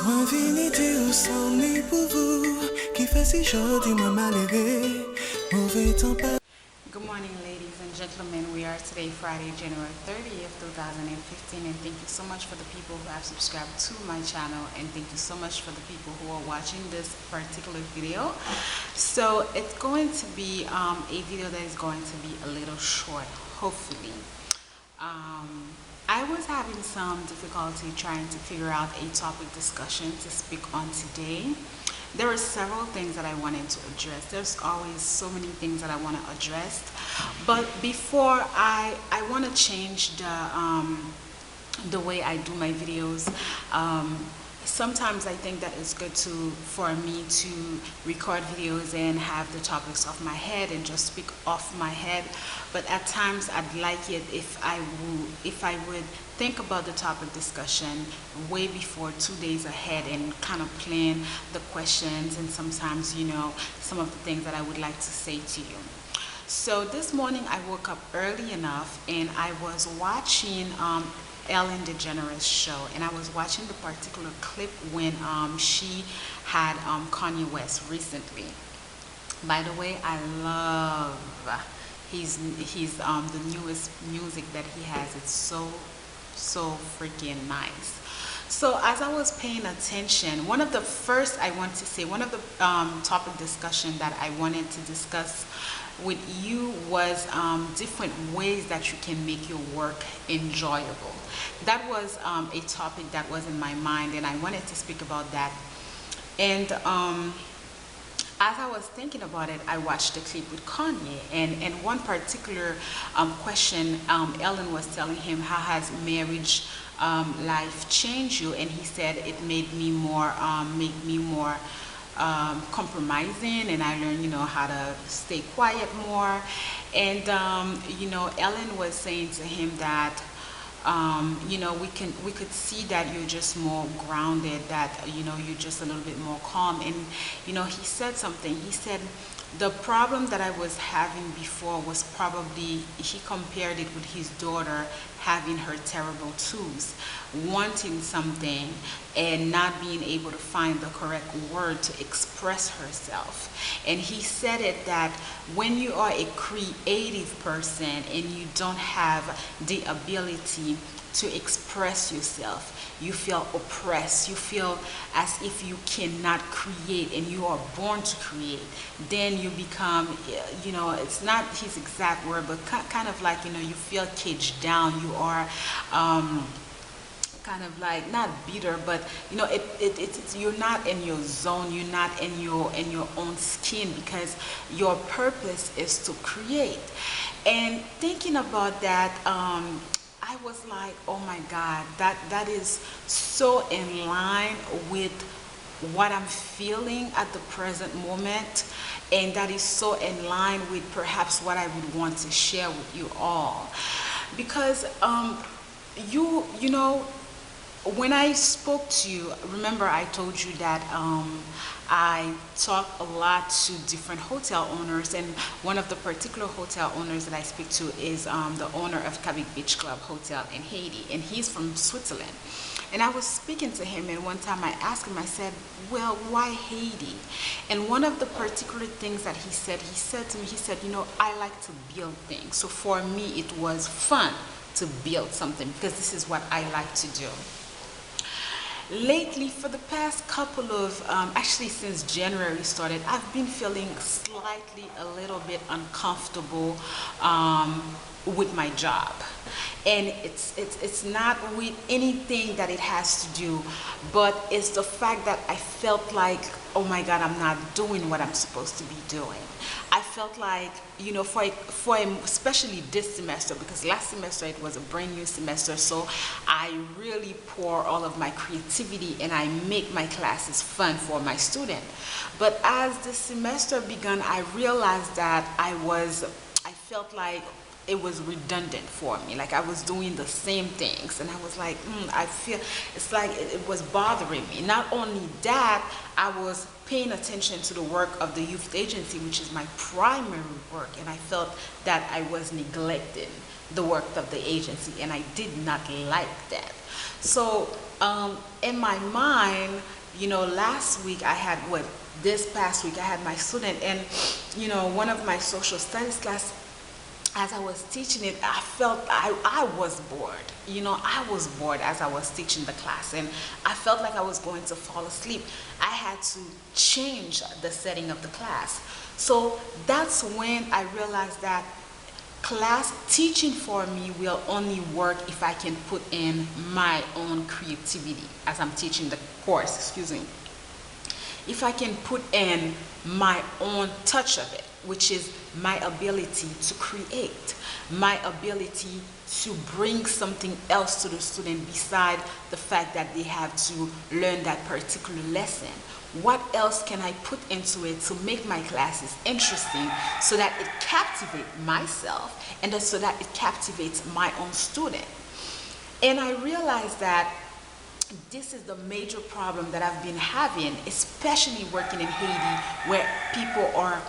Mwen vinite ou san ni pou vous Ki fè si jodi mwen malere Mouve tan pa. Good morning, ladies and gentlemen. We are today Friday, January 30th, 2015, and thank you so much for the people who have subscribed to my channel, and thank you so much for the people who are watching this particular video. So it's going to be a video that is going to be a little short, hopefully. I was having some difficulty trying to figure out a topic discussion to speak on today. There are several things that I wanted to address. There's always so many things that I want to address. But before I want to change the way I do my videos. Sometimes I think that it's good for me to record videos and have the topics off my head and just speak off my head. But at times I'd like it if I would think about the topic discussion way before 2 days ahead and kind of plan the questions and sometimes, some of the things that I would like to say to you. So this morning I woke up early enough and I was watching Ellen DeGeneres show, and I was watching the particular clip when she had Kanye West recently. By the way, I love his the newest music that he has. It's so freaking nice. So as I was paying attention, one of the topic discussion that I wanted to discuss with you was different ways that you can make your work enjoyable. That was a topic that was in my mind, and I wanted to speak about that. And as I was thinking about it, I watched the clip with Kanye, and one particular question, Ellen was telling him, how has marriage life changed you? And he said it made me more compromising, and I learned how to stay quiet more. And Ellen was saying to him that we could see that you're just more grounded, that you're just a little bit more calm. And he said something. He said the problem that I was having before was probably, he compared it with his daughter having her terrible twos, wanting something and not being able to find the correct word to express herself. And he said it that when you are a creative person and you don't have the ability to express yourself, you feel oppressed, you feel as if you cannot create, and you are born to create. Then you become, it's not his exact word, but kind of like, you feel caged down. You are kind of like, not bitter, but you're not in your zone, you're not in your own skin, because your purpose is to create. And thinking about that, I was like, oh my God, that is so in line with what I'm feeling at the present moment, and that is so in line with perhaps what I would want to share with you all. Because when I spoke to you, remember I told you that I talk a lot to different hotel owners, and one of the particular hotel owners that I speak to is the owner of Cabot Beach Club Hotel in Haiti, and he's from Switzerland. And I was speaking to him, and one time I asked him, I said, well, why Haiti? And one of the particular things that he said to me, he said, I like to build things. So for me, it was fun to build something, because this is what I like to do. Lately, for the past couple of, actually since January started, I've been feeling slightly a little bit uncomfortable with my job. And it's not with anything that it has to do, but it's the fact that I felt like, oh my God, I'm not doing what I'm supposed to be doing. I felt like, especially this semester, because last semester it was a brand new semester, so I really pour all of my creativity and I make my classes fun for my student. But as the semester began, I realized that I felt like it was redundant for me. Like I was doing the same things, and I was like, I feel it's like it was bothering me. Not only that, I was paying attention to the work of the youth agency, which is my primary work, and I felt that I was neglecting the work of the agency, and I did not like that. So in my mind, last week I had this past week I had my student, and one of my social studies class, as I was teaching it, I felt I was bored. I was bored as I was teaching the class, and I felt like I was going to fall asleep. I had to change the setting of the class. So that's when I realized that class teaching for me will only work if I can put in my own creativity as I'm teaching the course, excuse me. If I can put in my own touch of it, which is my ability to create, my ability to bring something else to the student beside the fact that they have to learn that particular lesson. What else can I put into it to make my classes interesting so that it captivates myself and so that it captivates my own student? And I realized that this is the major problem that I've been having, especially working in Haiti, where people are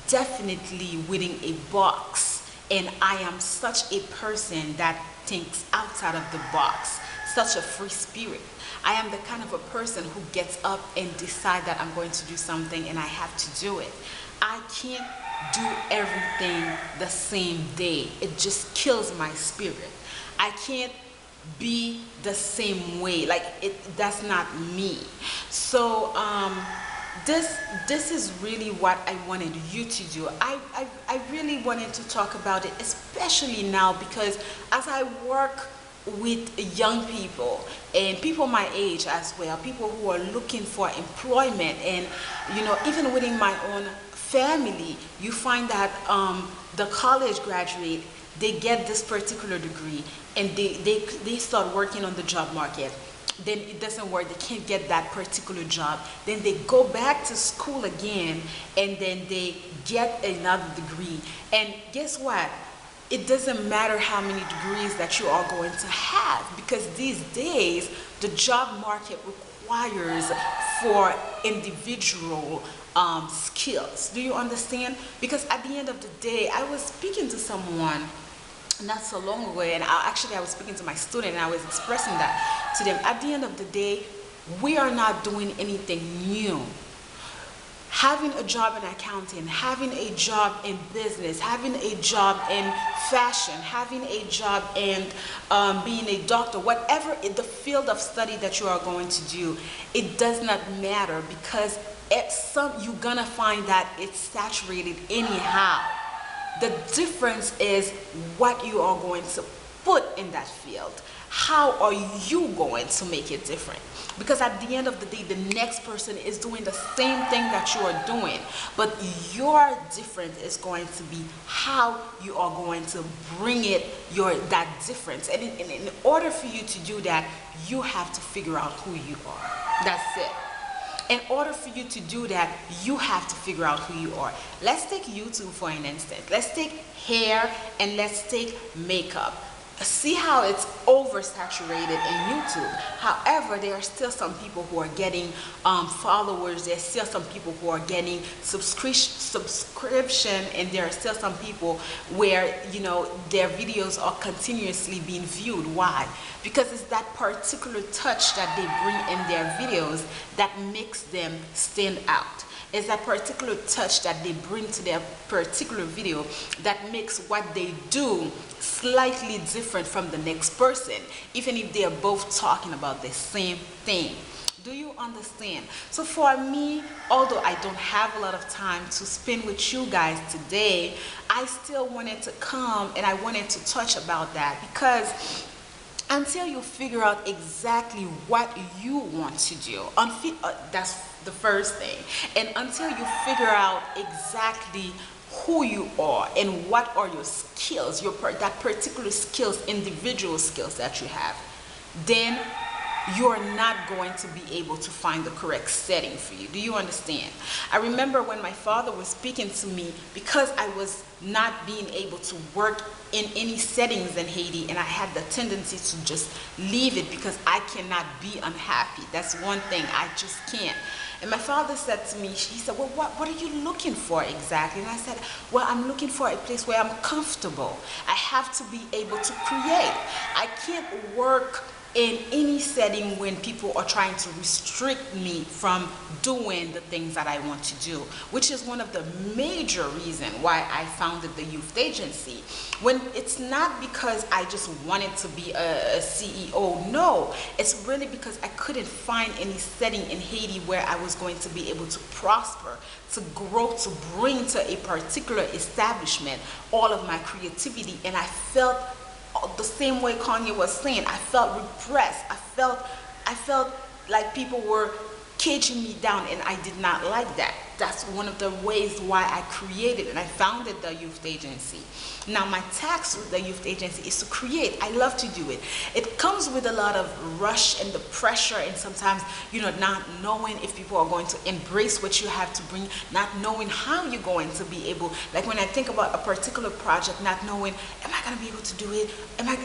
definitely within a box, and I am such a person that thinks outside of the box, such a free spirit. I am the kind of a person who gets up and decide that I'm going to do something, and I have to do it. I can't do everything the same day. It just kills my spirit. I can't be the same way. Like that's not me. So this is really what I wanted you to do. I really wanted to talk about it, especially now, because as I work with young people and people my age as well, people who are looking for employment, and even within my own family, you find that the college graduate, they get this particular degree and they start working on the job market. Then it doesn't work, they can't get that particular job. Then they go back to school again, and then they get another degree. And guess what? It doesn't matter how many degrees that you are going to have, because these days the job market requires for individual skills. Do you understand? Because at the end of the day, I was speaking to someone not so long ago, and I was speaking to my student, and I was expressing that to them. At the end of the day, we are not doing anything new. Having a job in accounting, having a job in business, having a job in fashion, having a job in being a doctor, whatever the field of study that you are going to do, it does not matter, because you're gonna find that it's saturated anyhow. The difference is what you are going to put in that field. How are you going to make it different? Because at the end of the day, the next person is doing the same thing that you are doing, but your difference is going to be how you are going to bring that difference. And in order for you to do that, you have to figure out who you are. That's it. In order for you to do that, you have to figure out who you are. Let's take YouTube for an instance. Let's take hair and let's take makeup. See how it's oversaturated in YouTube. However, there are still some people who are getting followers. There's still some people who are getting subscription, and there are still some people where their videos are continuously being viewed. Why? Because it's that particular touch that they bring in their videos that makes them stand out. It's that particular touch that they bring to their particular video that makes what they do slightly different from the next person, even if they are both talking about the same thing. Do you understand? So for me, although I don't have a lot of time to spend with you guys today, I still wanted to come and I wanted to touch about that, because until you figure out exactly what you want to do, that's the first thing. And until you figure out exactly who you are and what are your skills, that particular skills, individual skills that you have, then you're not going to be able to find the correct setting for you. Do you understand? I remember when my father was speaking to me, because I was not being able to work in any settings in Haiti, and I had the tendency to just leave it because I cannot be unhappy. That's one thing, I just can't. And my father said to me, he said, well, what are you looking for exactly? And I said, well, I'm looking for a place where I'm comfortable. I have to be able to create. I can't work in any setting when people are trying to restrict me from doing the things that I want to do, which is one of the major reasons why I founded the youth agency. When it's not because I just wanted to be a CEO, no, it's really because I couldn't find any setting in Haiti where I was going to be able to prosper, to grow, to bring to a particular establishment all of my creativity. And I felt the same way Kanye was saying, I felt repressed. I felt like people were caging me down, and I did not like that. That's one of the ways why I created and I founded the youth agency. Now my task with the youth agency is to create. I love to do it. It comes with a lot of rush and the pressure, and sometimes, you know, not knowing if people are going to embrace what you have to bring, not knowing how you're going to be able, like when I think about a particular project, not knowing, am I going to be able to do it?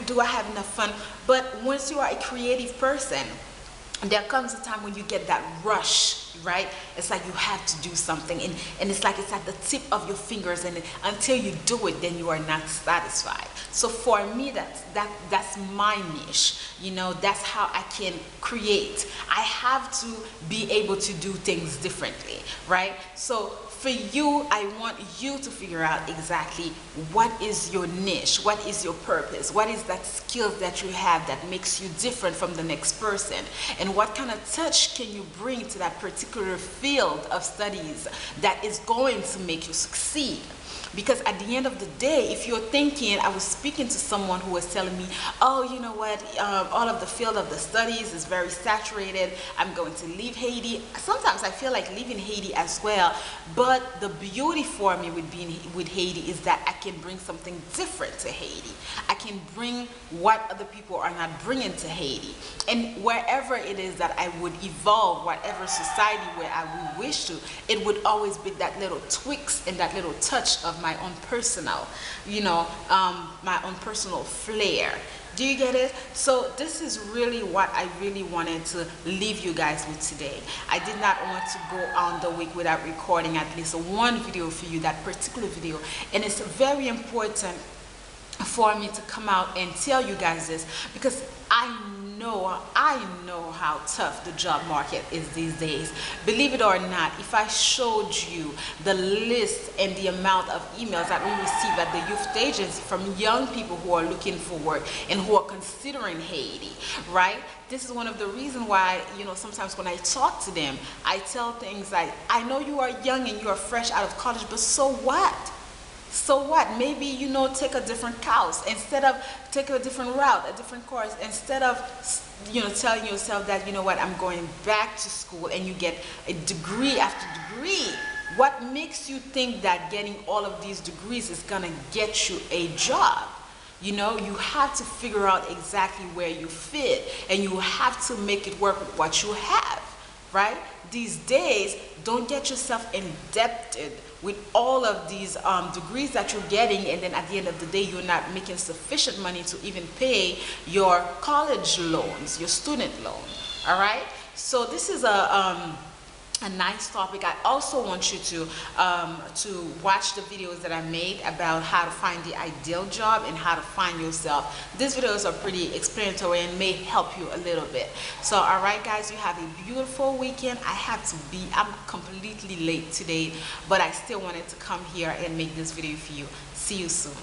Do I have enough fun? But once you are a creative person, there comes a time when you get that rush, right? It's like you have to do something, and it's like it's at the tip of your fingers, and until you do it, then you are not satisfied. So for me, that's my niche. You know, that's how I can create. I have to be able to do things differently, right? So for you, I want you to figure out exactly what is your niche, what is your purpose, what is that skill that you have that makes you different from the next person, and what kind of touch can you bring to that particular field of studies that is going to make you succeed. Because at the end of the day, if you're thinking, I was speaking to someone who was telling me, oh, you know what, all of the field of the studies is very saturated, I'm going to leave Haiti. Sometimes I feel like leaving Haiti as well, but the beauty for me with being with Haiti is that I can bring something different to Haiti. I can bring what other people are not bringing to Haiti. And wherever it is that I would evolve, whatever society where I would wish to, it would always be that little tweaks and that little touch of my own personal, you know, my own personal flair. Do you get it? So this is really what I really wanted to leave you guys with today. I did not want to go on the week without recording at least one video for you, that particular video. And it's very important for me to come out and tell you guys this, because I know how tough the job market is these days. Believe it or not, if I showed you the list and the amount of emails that we receive at the youth agency from young people who are looking for work and who are considering Haiti, right? This is one of the reasons why, you know, sometimes when I talk to them, I tell things like, I know you are young and you are fresh out of college, but so what? So what? Maybe, you know, take a different course instead of take a different route, a different course, instead of, you know, telling yourself that, you know what, I'm going back to school, and you get a degree after degree. What makes you think that getting all of these degrees is gonna get you a job? You know, you have to figure out exactly where you fit, and you have to make it work with what you have, right? These days, don't get yourself indebted with all of these degrees that you're getting, and then at the end of the day, you're not making sufficient money to even pay your college loans, your student loan. All right? So this is a nice topic. I also want you to watch the videos that I made about how to find the ideal job and how to find yourself. These videos are pretty explanatory and may help you a little bit. So all right guys, you have a beautiful weekend. I'm completely late today, but I still wanted to come here and make this video for you. See you soon.